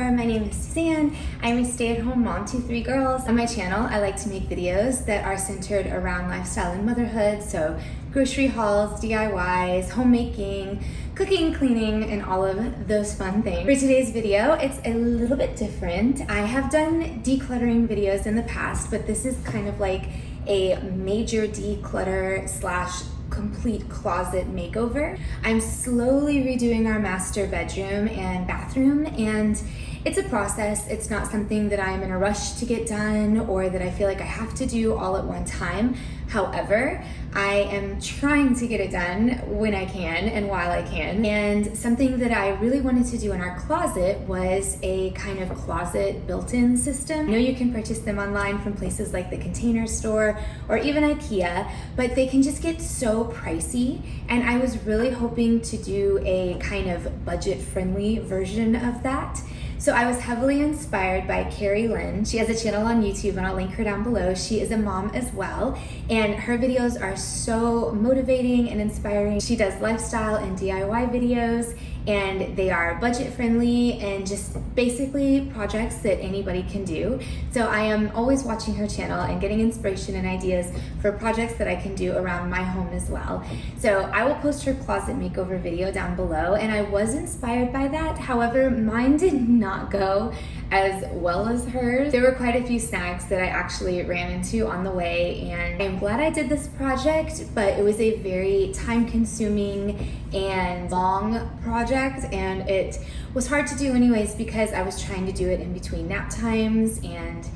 My name is Suzanne. I'm a stay-at-home mom to 3 girls. On my channel, I like to make videos that are centered around lifestyle and motherhood, so grocery hauls, DIYs, homemaking, cooking, cleaning, and all of those fun things. For today's video, it's a little bit different. I have done decluttering videos in the past, but this is kind of like a major declutter slash complete closet makeover. I'm slowly redoing our master bedroom and bathroom, and it's a process. It's not something that I'm in a rush to get done or that I feel like I have to do all at one time. However, I am trying to get it done when I can and while I can. And something that I really wanted to do in our closet was a kind of closet built-in system. I know you can purchase them online from places like the Container Store or even IKEA, but they can just get so pricey. And I was really hoping to do a kind of budget-friendly version of that. So I was heavily inspired by Karrie Lynn. She has a channel on YouTube and I'll link her down below. She is a mom as well, and her videos are so motivating and inspiring. She does lifestyle and DIY videos, and they are budget friendly and just basically projects that anybody can do. So I am always watching her channel and getting inspiration and ideas for projects that I can do around my home as well. So I will post her closet makeover video down below, and I was inspired by that. However, mine did not go as well as hers. There were quite a few snags that I actually ran into on the way, and I'm glad I did this project, but it was a very time-consuming and long project, and it was hard to do anyways because I was trying to do it in between nap times and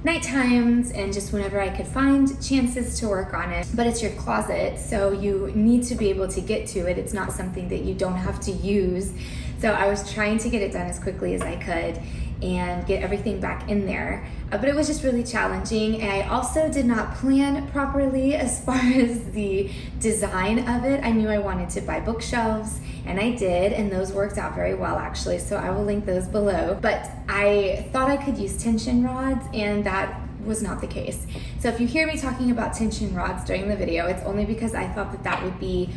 night times and just whenever I could find chances to work on it. But it's your closet, so you need to be able to get to it. It's not something that you don't have to use. So I was trying to get it done as quickly as I could and get everything back in there. But it was just really challenging, and I also did not plan properly as far as the design of it. I knew I wanted to buy bookshelves, and I did, and those worked out very well actually, so I will link those below. But I thought I could use tension rods, and that was not the case. So if you hear me talking about tension rods during the video, it's only because I thought that that would be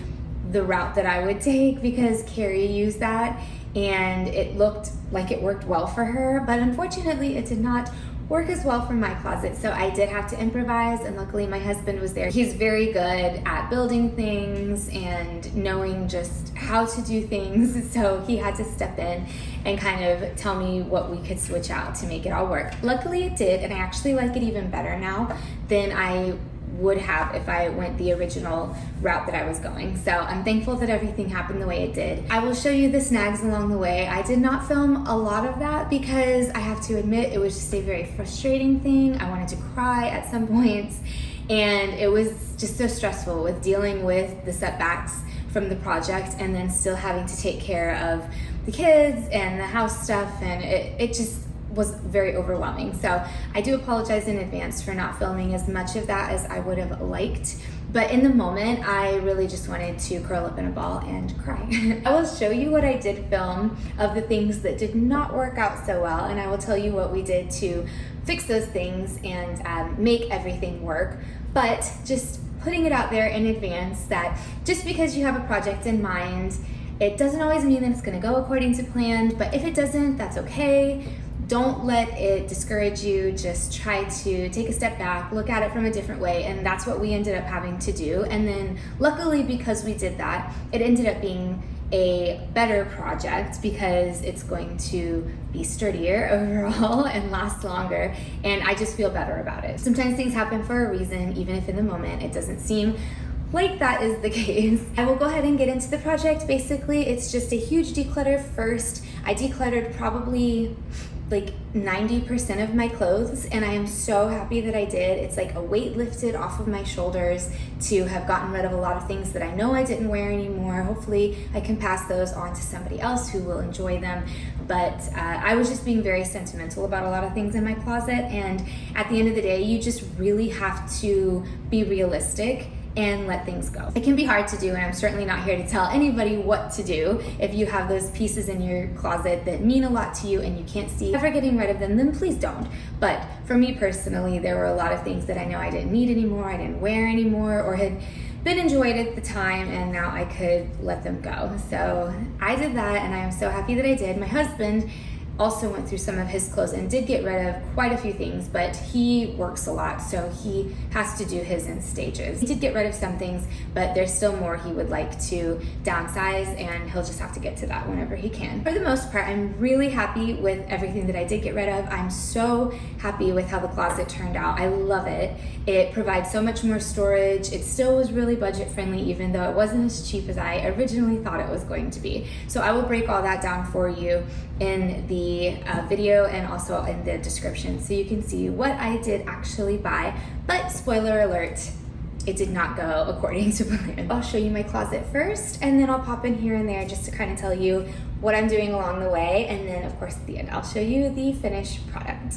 the route that I would take, because Karrie used that and it looked like it worked well for her, but unfortunately it did not work as well for my closet, so I did have to improvise, and luckily my husband was there. He's very good at building things and knowing just how to do things, so he had to step in and kind of tell me what we could switch out to make it all work. Luckily it did, and I actually like it even better now than I would have if I went the original route that I was going. So I'm thankful that everything happened the way it did. I will show you the snags along the way. I did not film a lot of that because I have to admit it was just a very frustrating thing. I wanted to cry at some points, and it was just so stressful with dealing with the setbacks from the project and then still having to take care of the kids and the house stuff, and it just was very overwhelming. So I do apologize in advance for not filming as much of that as I would have liked. But in the moment, I really just wanted to curl up in a ball and cry. I will show you what I did film of the things that did not work out so well, and I will tell you what we did to fix those things and make everything work. But just putting it out there in advance that just because you have a project in mind, it doesn't always mean that it's gonna go according to plan, but if it doesn't, that's okay. Don't let it discourage you. Just try to take a step back, look at it from a different way, and that's what we ended up having to do. And then luckily, because we did that, it ended up being a better project because it's going to be sturdier overall and last longer, and I just feel better about it. Sometimes things happen for a reason, even if in the moment it doesn't seem like that is the case. I will go ahead and get into the project. Basically, it's just a huge declutter first. I decluttered probably like 90% of my clothes, and I am so happy that I did. It's like a weight lifted off of my shoulders to have gotten rid of a lot of things that I know I didn't wear anymore. Hopefully I can pass those on to somebody else who will enjoy them. But I was just being very sentimental about a lot of things in my closet, and at the end of the day, you just really have to be realistic and let things go. It can be hard to do, and I'm certainly not here to tell anybody what to do. If you have those pieces in your closet that mean a lot to you and you can't see ever getting rid of them, then please don't. But for me personally, there were a lot of things that I know I didn't need anymore, I didn't wear anymore, or had been enjoyed at the time, and now I could let them go. So I did that, and I am so happy that I did. My husband also went through some of his clothes and did get rid of quite a few things, but he works a lot, so he has to do his in stages. He did get rid of some things, but there's still more he would like to downsize, and he'll just have to get to that whenever he can. For the most part, I'm really happy with everything that I did get rid of. I'm so happy with how the closet turned out. I love it. It provides so much more storage. It still was really budget friendly, even though it wasn't as cheap as I originally thought it was going to be. So I will break all that down for you in the video and also in the description so you can see what I did actually buy. But spoiler alert, it did not go according to plan. I'll show you my closet first, and then I'll pop in here and there just to kind of tell you what I'm doing along the way, and then of course at the end I'll show you the finished product.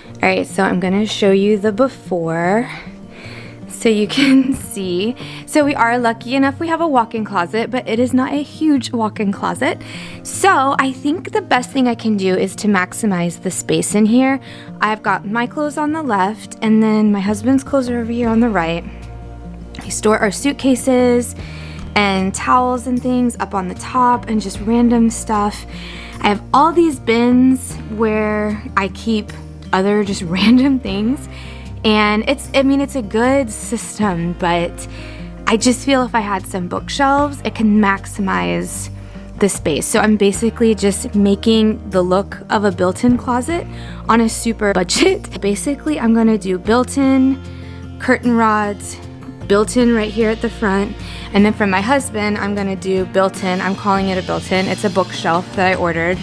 All right, so I'm gonna show you the before so you can see. So we are lucky enough we have a walk-in closet, but it is not a huge walk-in closet. So I think the best thing I can do is to maximize the space in here. I've got my clothes on the left, and then my husband's clothes are over here on the right. We store our suitcases and towels and things up on the top, and just random stuff. I have all these bins where I keep other just random things, and it's a good system, but I just feel if I had some bookshelves, it can maximize the space. So I'm basically just making the look of a built-in closet on a super budget. Basically, I'm gonna do built-in curtain rods, built-in right here at the front, and then for my husband, I'm gonna do built-in. I'm calling it a built-in. It's a bookshelf that I ordered.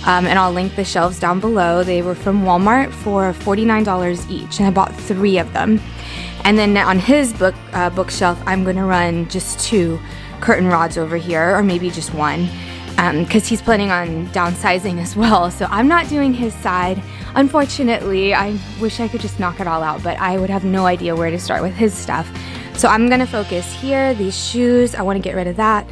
And I'll link the shelves down below. They were from Walmart for $49 each, and I bought 3 of them. And then on his bookshelf, I'm gonna run just 2 curtain rods over here, or maybe just 1, because he's planning on downsizing as well. So I'm not doing his side. Unfortunately, I wish I could just knock it all out, but I would have no idea where to start with his stuff. So I'm gonna focus here. These shoes, I wanna get rid of that.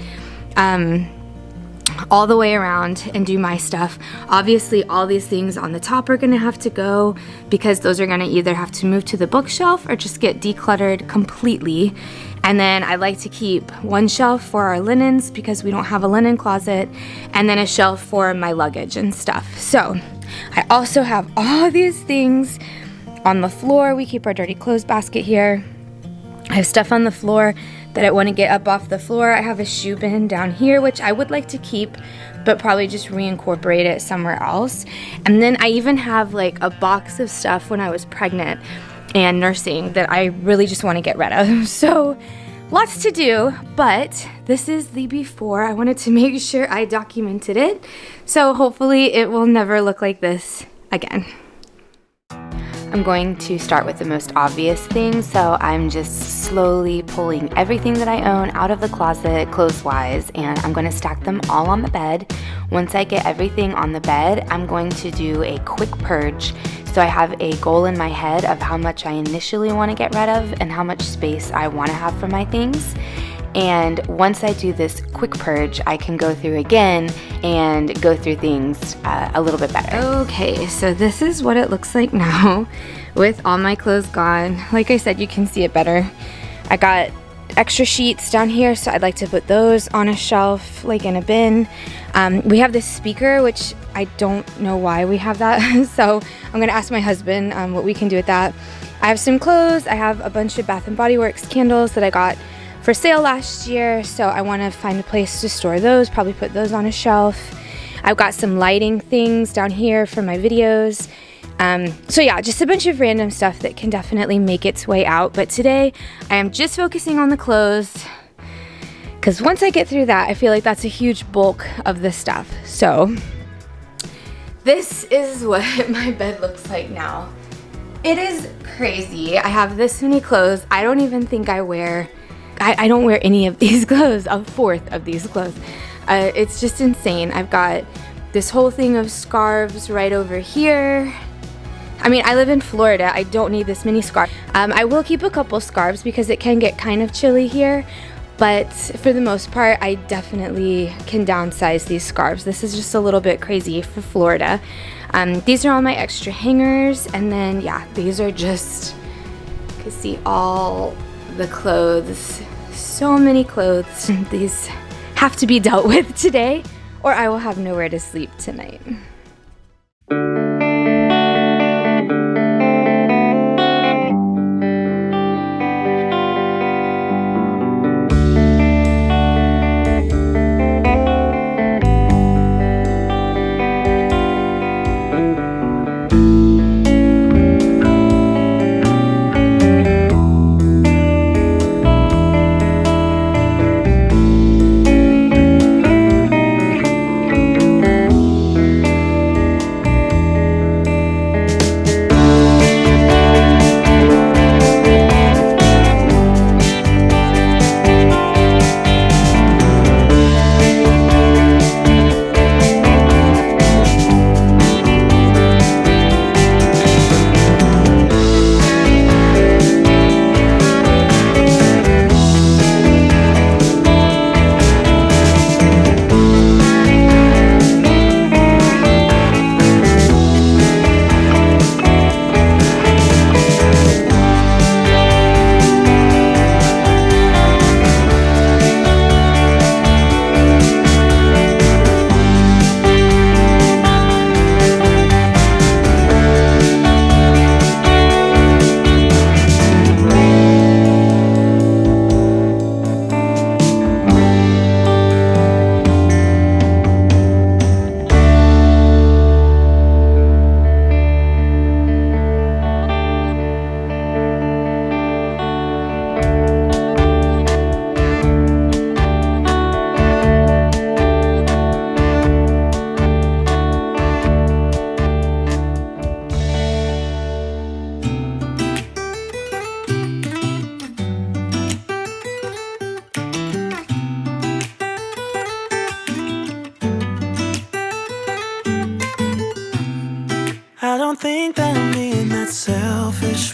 All the way around and do my stuff. Obviously, all these things on the top are gonna have to go, because those are gonna either have to move to the bookshelf or just get decluttered completely. And then I like to keep 1 shelf for our linens, because we don't have a linen closet, and then a shelf for my luggage and stuff. So I also have all these things on the floor. We keep our dirty clothes basket here. I have stuff on the floor that I want to get up off the floor. I have a shoe bin down here, which I would like to keep, but probably just reincorporate it somewhere else. And then I even have like a box of stuff when I was pregnant and nursing that I really just want to get rid of. So lots to do, but this is the before. I wanted to make sure I documented it, so hopefully it will never look like this again. I'm going to start with the most obvious thing, so I'm just slowly pulling everything that I own out of the closet clothes-wise, and I'm going to stack them all on the bed. Once I get everything on the bed, I'm going to do a quick purge. So I have a goal in my head of how much I initially want to get rid of and how much space I want to have for my things. And once I do this quick purge, I can go through again and go through things a little bit better. Okay, so this is what it looks like now with all my clothes gone. Like I said, you can see it better. I got extra sheets down here, so I'd like to put those on a shelf, like in a bin. We have this speaker, which I don't know why we have that, so I'm gonna ask my husband what we can do with that. I have some clothes. I have a bunch of Bath & Body Works candles that I got for sale last year, so I want to find a place to store those, probably put those on a shelf. I've got some lighting things down here for my videos. So yeah, just a bunch of random stuff that can definitely make its way out, but today I am just focusing on the clothes, because once I get through that, I feel like that's a huge bulk of the stuff. So this is what my bed looks like now. It is crazy. I have this many clothes. I don't even think I don't wear any of these clothes, a fourth of these clothes. It's just insane. I've got this whole thing of scarves right over here. I mean, I live in Florida. I don't need this many scarves. I will keep a couple scarves because it can get kind of chilly here, but for the most part, I definitely can downsize these scarves. This is just a little bit crazy for Florida. These are all my extra hangers, and then yeah, these are just, you can see all the clothes. So many clothes. These have to be dealt with today, or I will have nowhere to sleep tonight.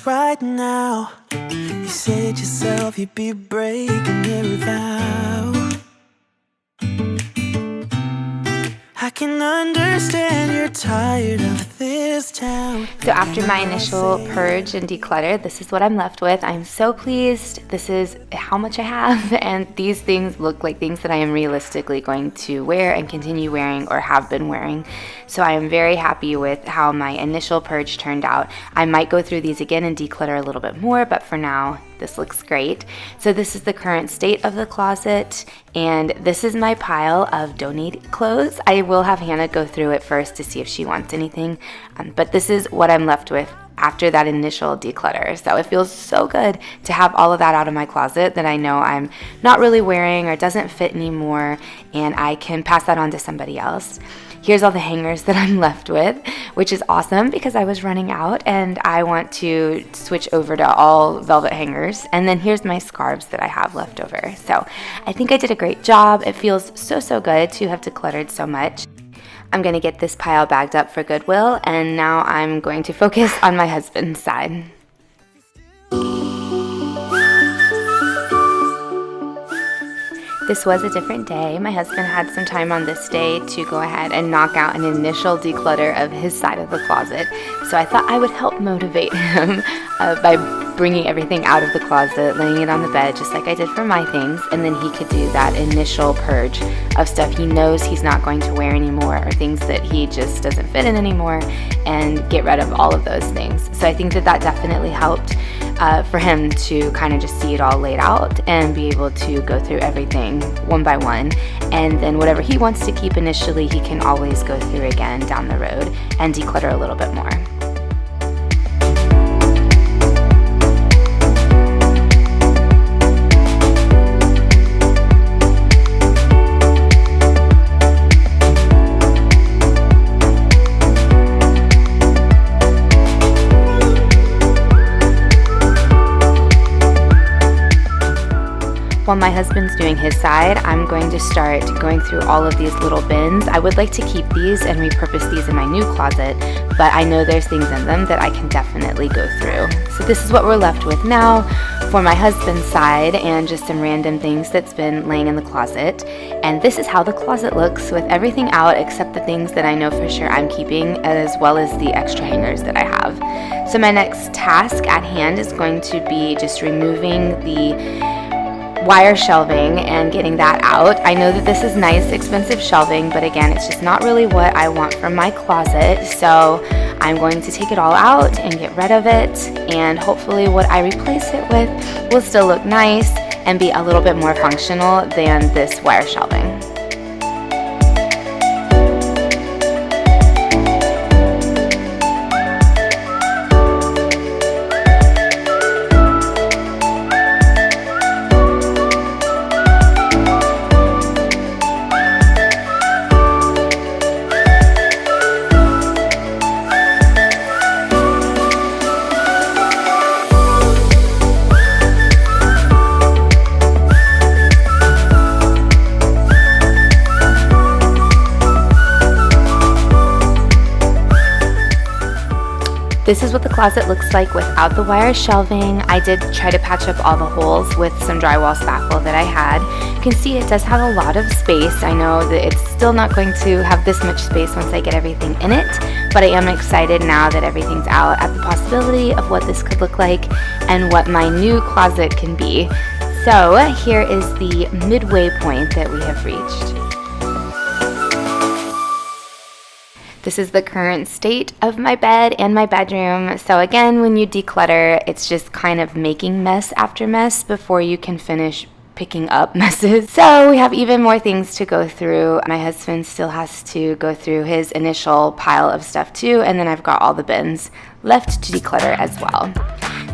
'cause right now you said yourself you'd be breaking every vow. I can understand you're tired of this town. So after my initial purge and declutter, this is what I'm left with. I'm so pleased. This is how much I have, and these things look like things that I am realistically going to wear and continue wearing or have been wearing. So I am very happy with how my initial purge turned out. I might go through these again and declutter a little bit more, but for now, this looks great. So this is the current state of the closet, and this is my pile of donated clothes. I will have Hannah go through it first to see if she wants anything, but this is what I'm left with after that initial declutter. So it feels so good to have all of that out of my closet that I know I'm not really wearing or doesn't fit anymore, and I can pass that on to somebody else. Here's all the hangers that I'm left with, which is awesome because I was running out and I want to switch over to all velvet hangers. And then here's my scarves that I have left over. So I think I did a great job. It feels so good to have decluttered so much. I'm going to get this pile bagged up for Goodwill, and now I'm going to focus on my husband's side. This was a different day. My husband had some time on this day to go ahead and knock out an initial declutter of his side of the closet. So I thought I would help motivate him by bringing everything out of the closet, laying it on the bed just like I did for my things, and then he could do that initial purge of stuff he knows he's not going to wear anymore or things that he just doesn't fit in anymore, and get rid of all of those things. So I think that that definitely helped for him to kind of just see it all laid out and be able to go through everything one by one, and then whatever he wants to keep initially, he can always go through again down the road and declutter a little bit more. While my husband's doing his side, I'm going to start going through all of these little bins. I would like to keep these and repurpose these in my new closet, but I know there's things in them that I can definitely go through. So this is what we're left with now for my husband's side, and just some random things that's been laying in the closet. And this is how the closet looks with everything out except the things that I know for sure I'm keeping, as well as the extra hangers that I have. So my next task at hand is going to be just removing the wire shelving and getting that out. I know that this is nice, expensive shelving, but again, it's just not really what I want from my closet. So I'm going to take it all out and get rid of it, and hopefully what I replace it with will still look nice and be a little bit more functional than this wire shelving. This is what the closet looks like without the wire shelving. I did try to patch up all the holes with some drywall spackle that I had. You can see it does have a lot of space. I know that it's still not going to have this much space once I get everything in it, but I am excited now that everything's out at the possibility of what this could look like and what my new closet can be. So here is the midway point that we have reached. This is the current state of my bed and my bedroom. So again, when you declutter, it's just kind of making mess after mess before you can finish picking up messes. So we have even more things to go through. My husband still has to go through his initial pile of stuff too, and then I've got all the bins left to declutter as well.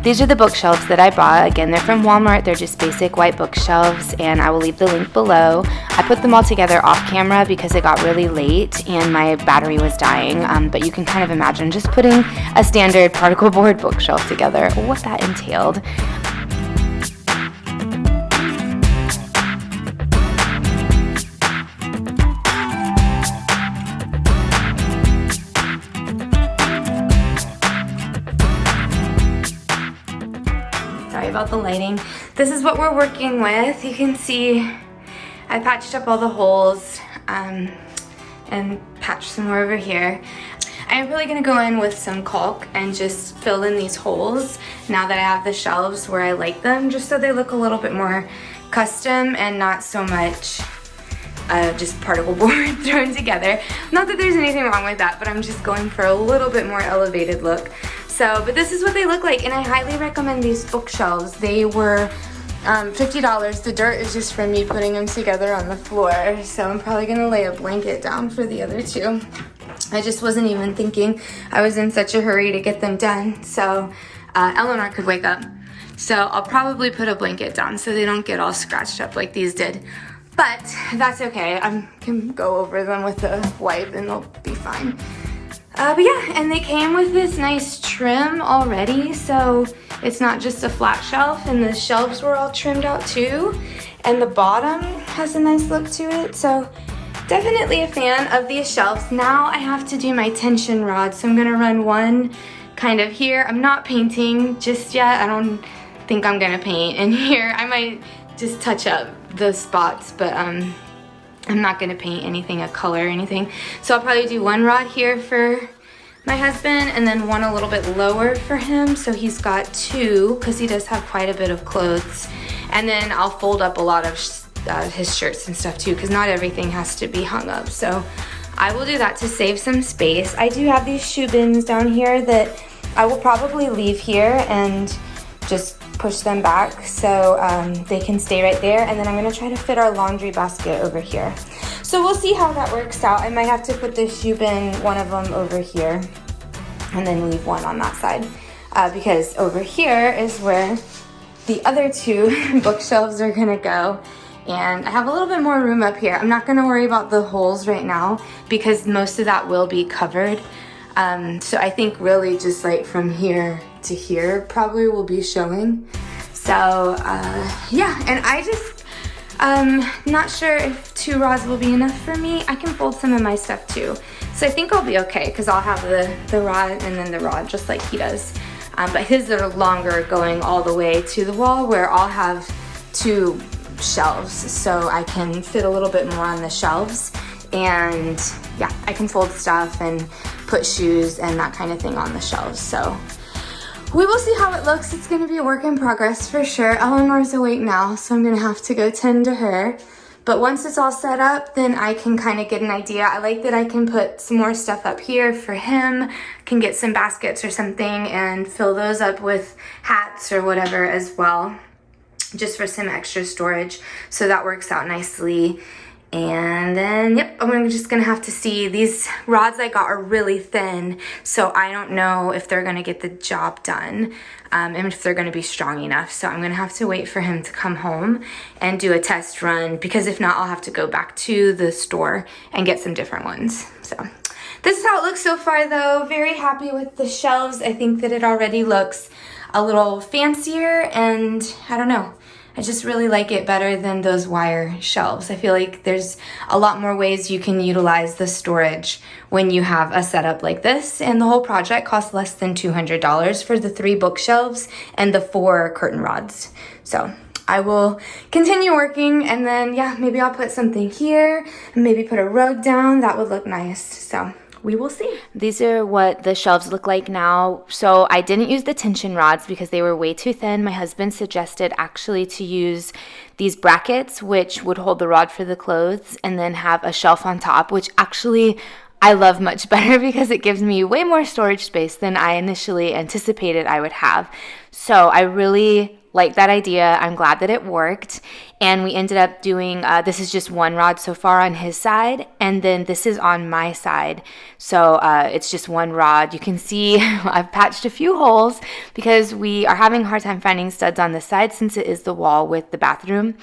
These are the bookshelves that I bought. Again, they're from Walmart. They're just basic white bookshelves, and I will leave the link below. I put them all together off camera because it got really late and my battery was dying, but you can kind of imagine just putting a standard particle board bookshelf together, what that entailed. about the lighting. This is what we're working with. You can see I patched up all the holes and patched some more over here. I'm really gonna go in with some caulk and just fill in these holes now that I have the shelves where I like them, just so they look a little bit more custom and not so much just particle board thrown together. Not that there's anything wrong with that, but I'm just going for a little bit more elevated look. So, but this is what they look like, and I highly recommend these bookshelves. They were $50. The dirt is just from me putting them together on the floor, so I'm probably gonna lay a blanket down for the other two. I just wasn't even thinking. I was in such a hurry to get them done, so Eleanor could wake up. So I'll probably put a blanket down so they don't get all scratched up like these did. But that's okay. I can go over them with a wipe and they'll be fine. But yeah, and they came with this nice trim already, so it's not just a flat shelf, and the shelves were all trimmed out too. And the bottom has a nice look to it, so definitely a fan of these shelves. Now I have to do my tension rod, so I'm gonna run one kind of here. I'm not painting just yet. I don't think I'm gonna paint in here. I might just touch up the spots, but I'm not gonna paint anything, a color or anything. So I'll probably do one rod here for my husband and then one a little bit lower for him, so he's got two, because he does have quite a bit of clothes. And then I'll fold up a lot of his shirts and stuff too, because not everything has to be hung up. So I will do that to save some space. I do have these shoe bins down here that I will probably leave here and just push them back so they can stay right there. And then I'm gonna try to fit our laundry basket over here. So we'll see how that works out. I might have to put this shoe bin, one of them over here, and then leave one on that side, because over here is where the other two bookshelves are gonna go. And I have a little bit more room up here. I'm not gonna worry about the holes right now because most of that will be covered. So I think really just like from here to here probably will be showing. So yeah, and I just not sure if 2 rods will be enough for me. I can fold some of my stuff too. So I think I'll be okay because I'll have the rod and then the rod just like he does. But his are longer, going all the way to the wall, where I'll have 2 shelves, so I can fit a little bit more on the shelves. And yeah, I can fold stuff and put shoes and that kind of thing on the shelves. So we will see how it looks. It's gonna be a work in progress for sure. Eleanor's awake now, so I'm gonna have to go tend to her. But once it's all set up, then I can kind of get an idea. I like that I can put some more stuff up here for him, can get some baskets or something and fill those up with hats or whatever as well, just for some extra storage. So that works out nicely. And then, yep, I'm just gonna have to see. These rods I got are really thin, so I don't know if they're gonna get the job done, and if they're gonna be strong enough. So I'm gonna have to wait for him to come home and do a test run, because if not, I'll have to go back to the store and get some different ones. So this is how it looks so far though. Very happy with the shelves. I think that it already looks a little fancier, and I don't know, I just really like it better than those wire shelves. I feel like there's a lot more ways you can utilize the storage when you have a setup like this, and the whole project cost less than $200 for the 3 bookshelves and the 4 curtain rods. So I will continue working, and then yeah, maybe I'll put something here and maybe put a rug down. That would look nice. So we will see. These are what the shelves look like now. So I didn't use the tension rods because they were way too thin. My husband suggested actually to use these brackets, which would hold the rod for the clothes, and then have a shelf on top, which actually I love much better because it gives me way more storage space than I initially anticipated I would have. So I really like that idea. I'm glad that it worked. And we ended up doing, this is just 1 rod so far on his side, and then this is on my side. So it's just 1 rod. You can see I've patched a few holes because we are having a hard time finding studs on this side since it is the wall with the bathroom.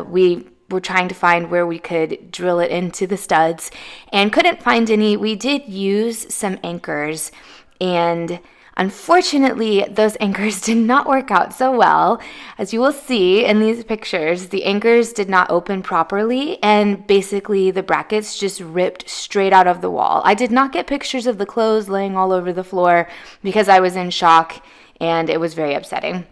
We were trying to find where we could drill it into the studs and couldn't find any. We did use some anchors, and unfortunately, those anchors did not work out so well. As you will see in these pictures, the anchors did not open properly, and basically the brackets just ripped straight out of the wall. I did not get pictures of the clothes laying all over the floor because I was in shock, and it was very upsetting.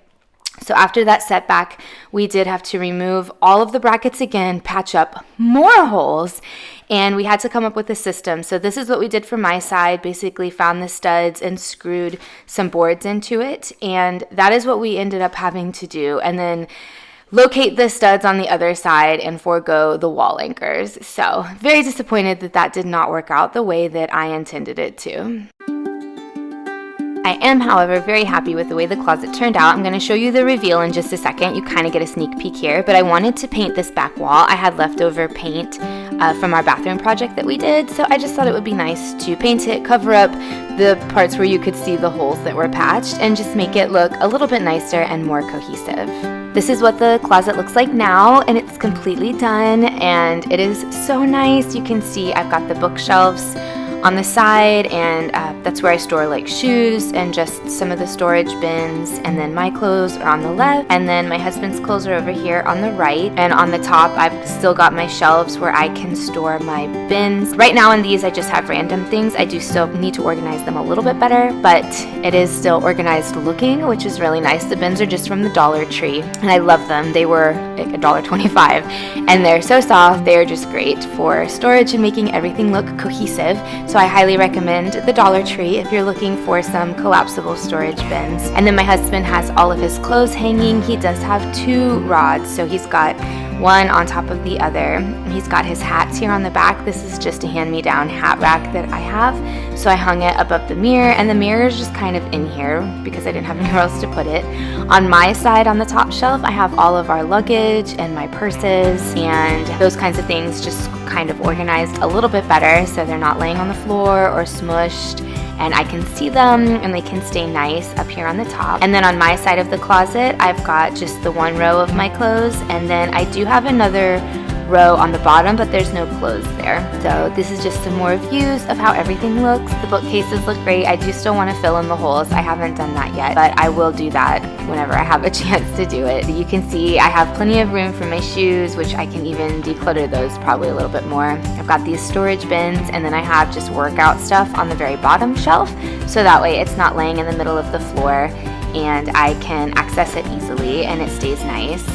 So after that setback, we did have to remove all of the brackets again, patch up more holes, and we had to come up with a system. So this is what we did for my side, basically found the studs and screwed some boards into it, and that is what we ended up having to do. And then locate the studs on the other side and forego the wall anchors. So very disappointed that that did not work out the way that I intended it to. I am, however, very happy with the way the closet turned out. I'm going to show you the reveal in just a second. You kind of get a sneak peek here, but I wanted to paint this back wall. I had leftover paint from our bathroom project that we did, so I just thought it would be nice to paint it, cover up the parts where you could see the holes that were patched, and just make it look a little bit nicer and more cohesive. This is what the closet looks like now, and it's completely done, and it is so nice. You can see I've got the bookshelves on the side, and that's where I store like shoes and just some of the storage bins, and then my clothes are on the left, and then my husband's clothes are over here on the right, and on the top I've still got my shelves where I can store my bins. Right now in these I just have random things. I do still need to organize them a little bit better, but it is still organized looking, which is really nice. The bins are just from the Dollar Tree, and I love them. They were like $1.25, and they're so soft. They are just great for storage and making everything look cohesive. So I highly recommend the Dollar Tree if you're looking for some collapsible storage bins. And then my husband has all of his clothes hanging. He does have 2 rods, so he's got one on top of the other. He's got his hats here on the back. This is just a hand-me-down hat rack that I have, so I hung it above the mirror, and the mirror is just kind of in here because I didn't have anywhere else to put it. On my side, on the top shelf, I have all of our luggage and my purses and those kinds of things just kind of organized a little bit better so they're not laying on the floor or smushed, and I can see them and they can stay nice up here on the top. And then on my side of the closet, I've got just the 1 row of my clothes, and then I do have another row on the bottom, but there's no clothes there. So this is just some more views of how everything looks. The bookcases look great. I do still want to fill in the holes. I haven't done that yet, but I will do that whenever I have a chance to do it. You can see I have plenty of room for my shoes, which I can even declutter those probably a little bit more. I've got these storage bins, and then I have just workout stuff on the very bottom shelf, so that way it's not laying in the middle of the floor and I can access it easily and it stays nice.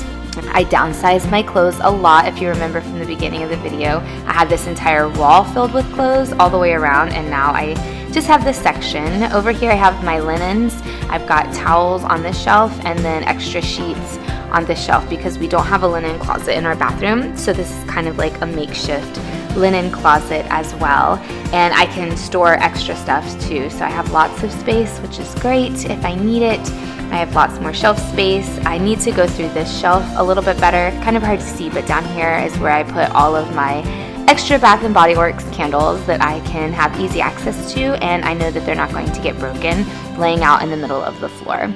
I downsized my clothes a lot. If you remember from the beginning of the video, I had this entire wall filled with clothes all the way around, and now I just have this section. Over here I have my linens. I've got towels on this shelf and then extra sheets on this shelf because we don't have a linen closet in our bathroom, so this is kind of like a makeshift linen closet as well, and I can store extra stuff too, so I have lots of space, which is great if I need it. I have lots more shelf space. I need to go through this shelf a little bit better. Kind of hard to see, but down here is where I put all of my extra Bath & Body Works candles that I can have easy access to, and I know that they're not going to get broken laying out in the middle of the floor.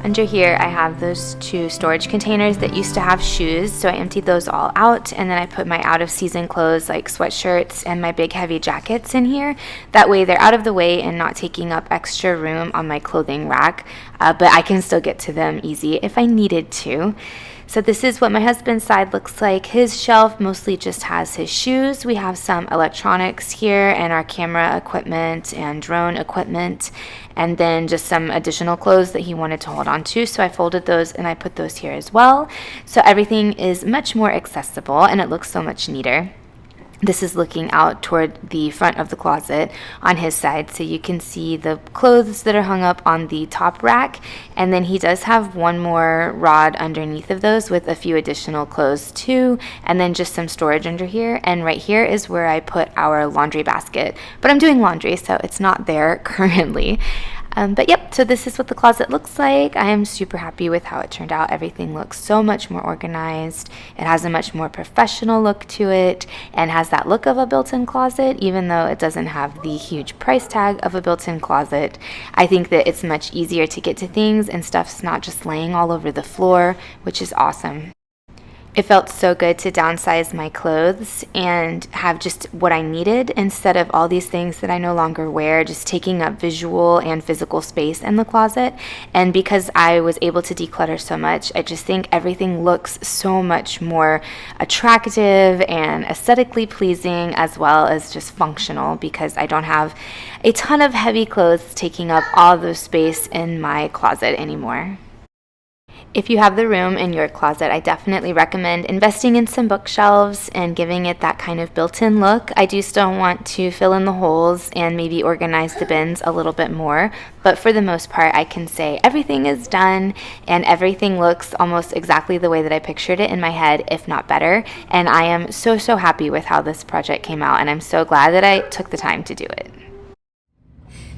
Under here I have those 2 storage containers that used to have shoes, so I emptied those all out, and then I put my out of season clothes like sweatshirts and my big heavy jackets in here. That way they're out of the way and not taking up extra room on my clothing rack, but I can still get to them easy if I needed to. So this is what my husband's side looks like. His shelf mostly just has his shoes. We have some electronics here and our camera equipment and drone equipment, and then just some additional clothes that he wanted to hold on to. So I folded those and I put those here as well. So everything is much more accessible and it looks so much neater. This is looking out toward the front of the closet on his side, so you can see the clothes that are hung up on the top rack, and then he does have 1 more rod underneath of those with a few additional clothes too, and then just some storage under here, and right here is where I put our laundry basket, but I'm doing laundry so it's not there currently. But yep, so this is what the closet looks like. I am super happy with how it turned out. Everything looks so much more organized. It has a much more professional look to it and has that look of a built-in closet, even though it doesn't have the huge price tag of a built-in closet. I think that it's much easier to get to things and stuff's not just laying all over the floor, which is awesome. It felt so good to downsize my clothes and have just what I needed instead of all these things that I no longer wear, just taking up visual and physical space in the closet. And because I was able to declutter so much, I just think everything looks so much more attractive and aesthetically pleasing, as well as just functional, because I don't have a ton of heavy clothes taking up all the space in my closet anymore. If you have the room in your closet, I definitely recommend investing in some bookshelves and giving it that kind of built-in look. I do still want to fill in the holes and maybe organize the bins a little bit more, but for the most part, I can say everything is done and everything looks almost exactly the way that I pictured it in my head, if not better. And I am so happy with how this project came out, and I'm so glad that I took the time to do it.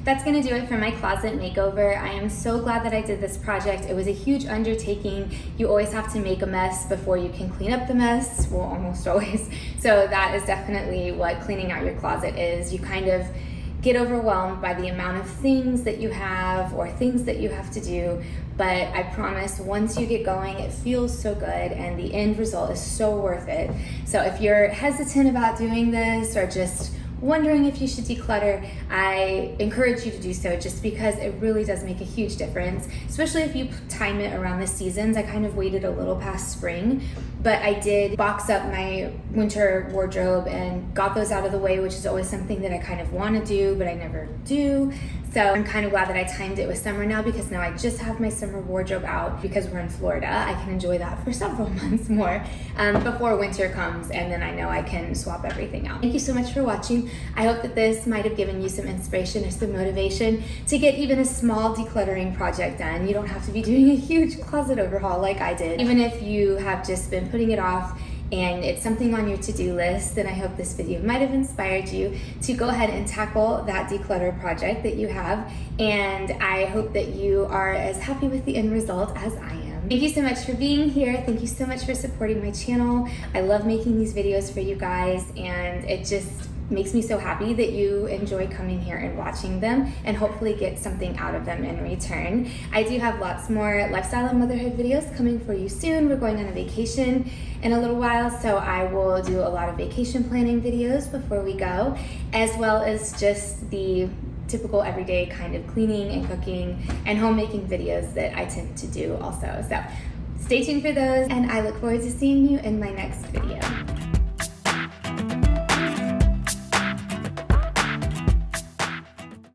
That's going to do it for my closet makeover. I am so glad that I did this project. It was a huge undertaking. You always have to make a mess before you can clean up the mess. Well, almost always. So that is definitely what cleaning out your closet is. You kind of get overwhelmed by the amount of things that you have or things that you have to do. But I promise, once you get going, it feels so good and the end result is so worth it. So if you're hesitant about doing this or just wondering if you should declutter, I encourage you to do so, just because it really does make a huge difference, especially if you time it around the seasons. I kind of waited a little past spring, but I did box up my winter wardrobe and got those out of the way, which is always something that I kind of want to do, but I never do. So I'm kind of glad that I timed it with summer now, because now I just have my summer wardrobe out. Because we're in Florida, I can enjoy that for several months more before winter comes, and then I know I can swap everything out. Thank you so much for watching. I hope that this might have given you some inspiration or some motivation to get even a small decluttering project done. You don't have to be doing a huge closet overhaul like I did. Even if you have just been putting it off and it's something on your to-do list, then I hope this video might have inspired you to go ahead and tackle that declutter project that you have. And I hope that you are as happy with the end result as I am. Thank you so much for being here. Thank you so much for supporting my channel. I love making these videos for you guys, and it just makes me so happy that you enjoy coming here and watching them and hopefully get something out of them in return. I do have lots more lifestyle and motherhood videos coming for you soon. We're going on a vacation in a little while, so I will do a lot of vacation planning videos before we go, as well as just the typical everyday kind of cleaning and cooking and homemaking videos that I tend to do also. So stay tuned for those, and I look forward to seeing you in my next video.